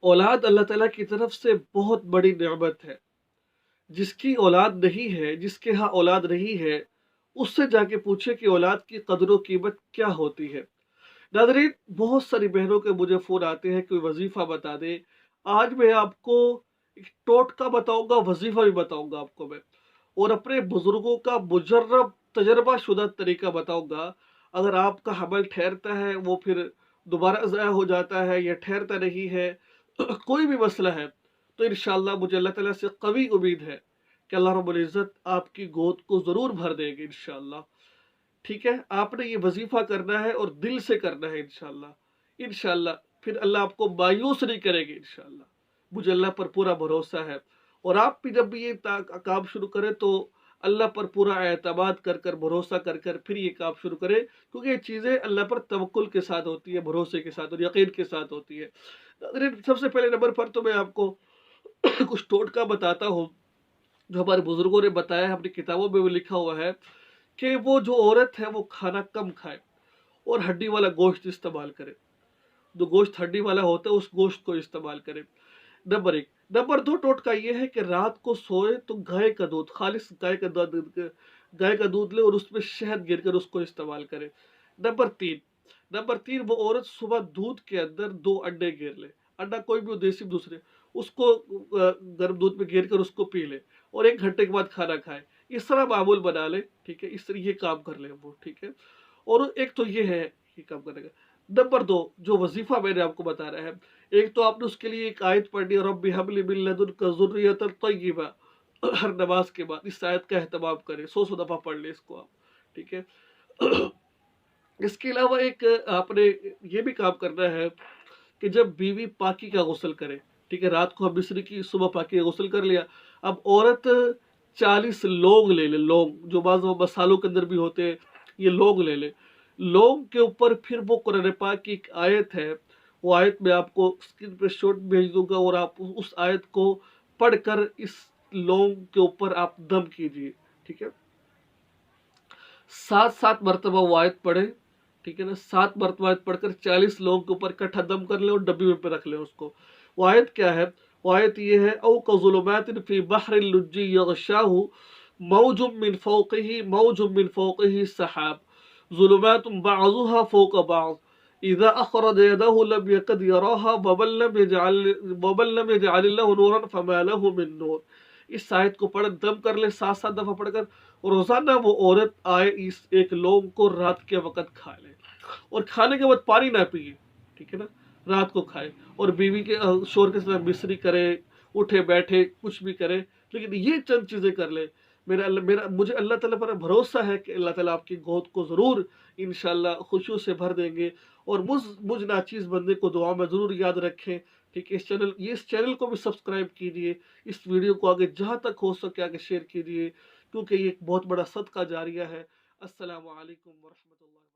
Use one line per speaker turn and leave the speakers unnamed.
औलाद अल्लाह ताला की तरफ से बहुत बड़ी नेमत है। जिसकी औलाद नहीं है, जिसके यहाँ औलाद नहीं है, उससे जाके पूछे कि औलाद की कदर व कीमत क्या होती है। नाज़रीन, बहुत सारी बहनों के मुझे फ़ोन आते हैं, कोई वजीफ़ा बता दे। आज मैं आपको एक टोटका बताऊंगा, वजीफ़ा भी बताऊंगा आपको मैं, और अपने बुजुर्गों का मुजर्रब तजर्बा शुदा तरीका बताऊंगा। अगर आपका हमल ठहरता है, वो फिर दोबारा ज़ाया हो जाता है या ठहरता नहीं है, कोई भी मसला है, तो इंशाअल्लाह मुझे अल्लाह ताला से कवी उम्मीद है कि अल्लाह रब्बुल इज़्ज़त आपकी गोद को ज़रूर भर देंगे इंशाअल्लाह। ठीक है, आपने ये वजीफा करना है और दिल से करना है इंशाअल्लाह। इंशाअल्लाह फिर अल्लाह आपको मायूस नहीं करेंगे इंशाअल्लाह। मुझे अल्लाह पर पूरा भरोसा है। और आप भी जब भी ये काम शुरू करें तो अल्लाह पर पूरा एतमाद कर कर, भरोसा कर कर फिर ये काम शुरू करें, क्योंकि ये चीज़ें अल्लाह पर तवक्कुल के साथ होती है, भरोसे के साथ और यकीन के साथ होती है। अरे, सबसे पहले नंबर पर तो मैं आपको कुछ टोटका बताता हूँ जो हमारे बुजुर्गों ने बताया है, अपनी किताबों में भी लिखा हुआ है कि वो जो औरत है वो खाना कम खाए और हड्डी वाला गोश्त इस्तेमाल करे। जो गोश्त हड्डी वाला होता है उस गोश्त को इस्तेमाल करे। नंबर एक। नंबर दो टोटका ये है कि रात को सोए तो गाय का दूध, खालिस गाय का दूध ले और उसमें शहद गिर कर उसको इस्तेमाल करे। नंबर तीन। नंबर तीन, वो औरत सुबह दूध के अंदर 2 अंडे गिर ले। अंडा कोई भी हो, देसी दूसरे, उसको गर्म दूध में गिर कर उसको पी ले और 1 घंटे के बाद खाना खाए। इस तरह मामूल बना ले, ठीक है, इस तरह ये काम कर ले वो, ठीक है। और एक तो ये है, ये काम करने का। नंबर दो, जो वजीफा मैंने आपको बता रहा है, एक तो आपने उसके लिए एक आयत पढ़नी है, रब्बी हबली मिन लदुनका ज़ुर्रियतन तय्यिबा। हर नमाज के बाद इस आयत का एहतमाम करें, 100 दफा पढ़ ले इसको आप, ठीक है। इसके अलावा एक आपने ये भी काम करना है कि जब बीवी पाकी का गुस्ल करे, ठीक है, रात को हम मिस्री की, सुबह पाकी का गुस्ल कर लिया। अब औरत 40 लौंग ले ले, लौंग जो बाज़ मसालों के अंदर भी होते हैं, ये लौंग ले ले। लौंग के ऊपर फिर वो कुरान पाक की एक आयत है, वो आयत मैं आपको स्क्रीन पे शॉट भेज दूंगा, और आप उस आयत को पढ़कर इस लौंग के ऊपर आप दम कीजिए, ठीक है। 7 मरतबा वो आयत पढ़े, ठीक है ना। 7 मरतबा आयत पढ़कर 40 लोगों के ऊपर इकट्ठा दम कर ले और डब्बी में पे रख ले उसको। वो आयत क्या है? वो आयत ये है, औ कज़ुलुमातिन फी बहरिल लुज्जी यग़शाहु मौजुम मिन फ़ौक़िही सहाब ज़ुलुमातुन बअज़ुहा फ़ौक़ बअज़ इज़ा अख़रज यदहु लम यकद यराहा वमन लम यजअलिल्लाहु नूरन फमा लहु मिन नूर। इस आयत को पढ़, दम कर ले 7 दफा पढ़कर, और रोजाना वो औरत आए इस एक लौंग को रात के वक़्त खा ले, और खाने के बाद पानी ना पिए, ठीक है ना, रात को खाए, और बीवी के शोर के साथ मिस्री करे, उठे बैठे कुछ भी करे, लेकिन ये चंद चीज़ें कर ले। मुझे अल्लाह ताला पर भरोसा है कि अल्लाह ताला आपकी गोद को ज़रूर इंशाअल्लाह खुशियों से भर देंगे। और मुझ नाचीज़ बंदे को दुआ में ज़रूर याद रखें, ठीक है। इस चैनल को भी सब्सक्राइब कीजिए, इस वीडियो को आगे जहाँ तक हो सके आगे शेयर कीजिए, क्योंकि ये एक बहुत बड़ा सदका जारिया है। अस्सलामु अलैकुम व रहमतुल्लाह।